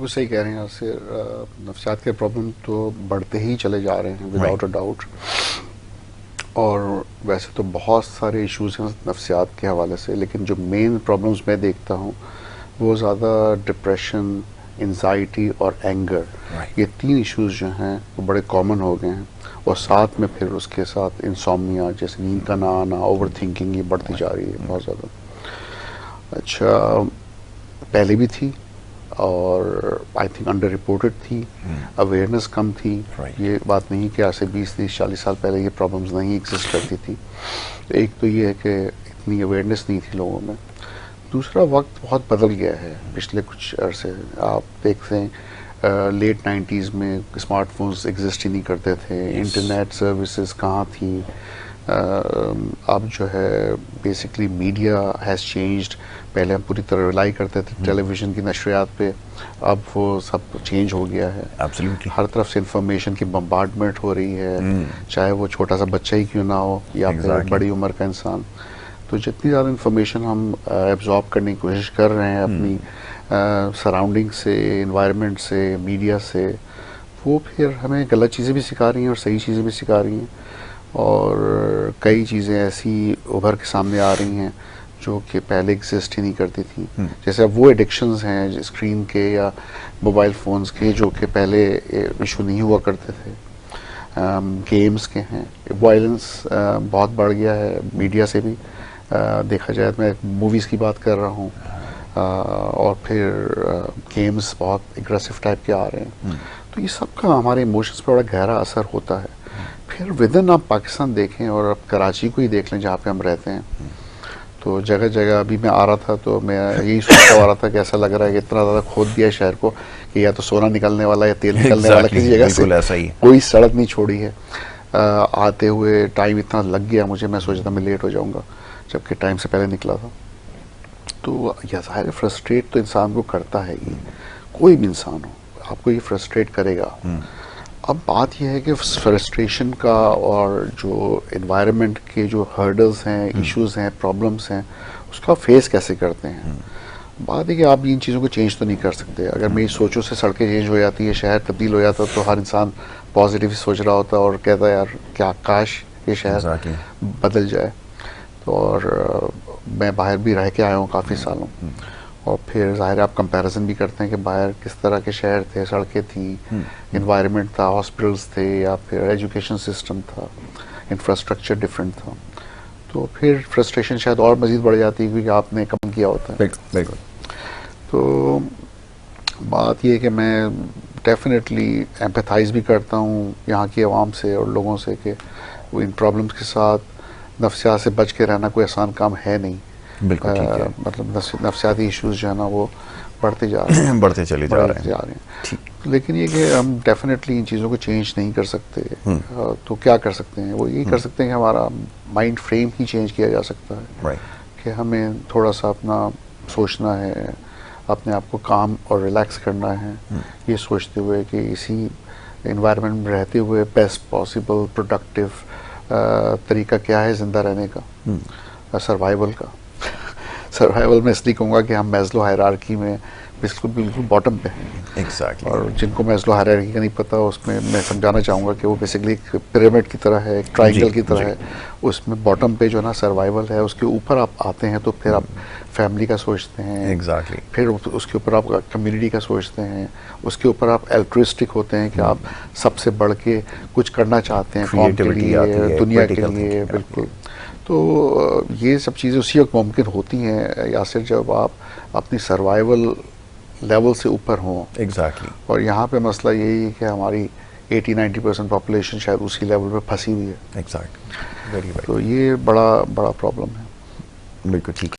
बिल्कुल सही कह रहे हैं यासिर। नफ्सियात के प्रॉब्लम तो बढ़ते ही चले जा रहे हैं विदाउट अ डाउट। और वैसे तो बहुत सारे इश्यूज हैं नफ्सियात के हवाले से, लेकिन जो मेन प्रॉब्लम्स मैं देखता हूँ वो ज़्यादा डिप्रेशन, एंजाइटी और एंगर, ये तीन इश्यूज जो हैं वो बड़े कॉमन हो गए हैं। और साथ में फिर उसके साथ इंसोम्निया, जैसे नींद का ना आना, ओवर थिंकिंग, ये बढ़ती जा रही है बहुत ज़्यादा। अच्छा, पहले भी थी और आई थिंक अंडर रिपोर्टेड थी, अवेयरनेस कम थी। ये बात नहीं कि आज से 20-30-40 साल पहले ये प्रॉब्लम्स नहीं एग्जिस्ट करती थी। एक तो ये है कि इतनी अवेयरनेस नहीं थी लोगों में। दूसरा, वक्त बहुत बदल गया है पिछले कुछ अरसे। आप देखते हैं लेट 90s में स्मार्टफोन्स एग्जिस्ट ही नहीं करते थे, इंटरनेट सर्विसेज कहाँ थी। अब जो है बेसिकली मीडिया हैज़ चेंज्ड। पहले हम पूरी तरह रिलाई करते थे टेलीविज़न की नशरियात पे, अब वो सब चेंज हो गया है। Absolutely. हर तरफ से इंफॉर्मेशन की बम्बार्डमेंट हो रही है, चाहे वो छोटा सा बच्चा ही क्यों ना हो या फिर बड़ी उम्र का इंसान। तो जितनी ज़्यादा इंफॉर्मेशन हम एब्जॉर्ब करने की कोशिश कर रहे हैं अपनी सराउंडिंग से, इन्वायरमेंट से, मीडिया से, वो फिर हमें गलत चीज़ें भी सिखा रही हैं और सही चीज़ें भी सिखा रही हैं। और कई चीज़ें ऐसी उभर के सामने आ रही हैं जो कि पहले एग्जिस्ट ही नहीं करती थी। जैसे अब वो एडिक्शंस हैं स्क्रीन के या मोबाइल फ़ोन्स के, जो कि पहले इशू नहीं हुआ करते थे। गेम्स के हैं, वायलेंस बहुत बढ़ गया है मीडिया से भी। देखा जाए तो मैं मूवीज़ की बात कर रहा हूँ, और फिर गेम्स बहुत एग्रेसिव टाइप के आ रहे हैं। तो ये सब का हमारे इमोशंस पर बड़ा गहरा असर होता है। फिर विदिन आप पाकिस्तान देखें और अब कराची को ही देख लें जहाँ पे हम रहते हैं, तो जगह जगह अभी मैं आ रहा था तो मैं यही सोचता आ रहा था कि ऐसा लग रहा है कि इतना ज़्यादा खोद दिया है शहर को कि या तो सोना निकलने वाला या तेल निकलने वाला किसी जगह से। ऐसा ही कोई सड़क नहीं छोड़ी है। आते हुए टाइम इतना लग गया मुझे, मैं सोचा था मैं लेट हो जाऊँगा, जबकि टाइम से पहले निकला था। तो यह ज़ाहिर फ्रस्ट्रेट तो इंसान को करता है ही, कोई भी इंसान हो आपको ये फ्रस्ट्रेट करेगा। अब बात यह है कि फ्रस्ट्रेशन का और जो एनवायरनमेंट के जो हर्डल्स हैं, इश्यूज हैं, प्रॉब्लम्स हैं, उसका फेस कैसे करते हैं। बात है कि आप इन चीज़ों को चेंज तो नहीं कर सकते। अगर मेरी सोचों से सड़कें चेंज हो जाती है, शहर तब्दील हो जाता, तो हर इंसान पॉजिटिव सोच रहा होता और कहता यार क्या काश ये शहर बदल जाए। तो और मैं बाहर भी रह के आया हूँ काफ़ी सालों, और फिर ज़ाहिर आप कंपैरिजन भी करते हैं कि बाहर किस तरह के शहर थे, सड़कें थी, इन्वायरमेंट था, हॉस्पिटल्स थे, या फिर एजुकेशन सिस्टम था, इंफ्रास्ट्रक्चर डिफरेंट था। तो फिर फ्रस्ट्रेशन शायद और मज़ीद बढ़ जाती है क्योंकि आपने कम किया होता है। बिल्कुल। तो बात ये है कि मैं डेफिनेटली एम्पैथाइज भी करता हूँ यहाँ की आवाम से और लोगों से कि वो इन प्रॉब्लम्स के साथ नफ्सियात से बच के रहना कोई आसान काम है नहीं। बिल्कुल ठीक है। मतलब नफ्सियाती इश्यूज जो है ना वो बढ़ते जा रहे हैं बढ़ते चले जा रहे हैं। ठीक। लेकिन ये कि हम डेफिनेटली इन चीज़ों को चेंज नहीं कर सकते। तो क्या कर सकते हैं, वो यही कर सकते हैं कि हमारा माइंड फ्रेम ही चेंज किया जा सकता है। कि हमें थोड़ा सा अपना सोचना है, अपने आप को काम और रिलैक्स करना है, ये सोचते हुए कि इसी इन्वायरमेंट में रहते हुए बेस्ट पॉसिबल प्रोडक्टिव तरीका क्या है ज़िंदा रहने का, सर्वाइवल का। सर्वाइवल में इसलिए कहूँगा कि हम मैस्लो हायरार्की में बिल्कुल बॉटम पे हैं। Exactly. और जिनको मैस्लो हायरार्की का नहीं पता, उसमें मैं समझाना चाहूँगा कि वो बेसिकली एक पिरामिड की तरह है, एक ट्राइंगल की तरह है। उसमें बॉटम पे जो ना सर्वाइवल है, उसके ऊपर आप आते हैं तो फिर आप फैमिली का सोचते हैं। Exactly. फिर उसके ऊपर आप कम्युनिटी का सोचते हैं, उसके ऊपर आप एल्ट्रिस्टिक होते हैं कि आप सबसे बढ़ के कुछ करना चाहते हैं कौम के लिए, दुनिया के लिए। बिल्कुल। तो ये सब चीज़ें उसी वक्त मुमकिन होती हैं यासिर जब आप अपनी सर्वाइवल लेवल से ऊपर हों। एग्जैक्टली। और यहाँ पे मसला यही है कि हमारी 80-90% पॉपुलेशन शायद उसी लेवल पे फंसी हुई है। एग्जैक्टली। तो ये बड़ा प्रॉब्लम है। बिल्कुल ठीक।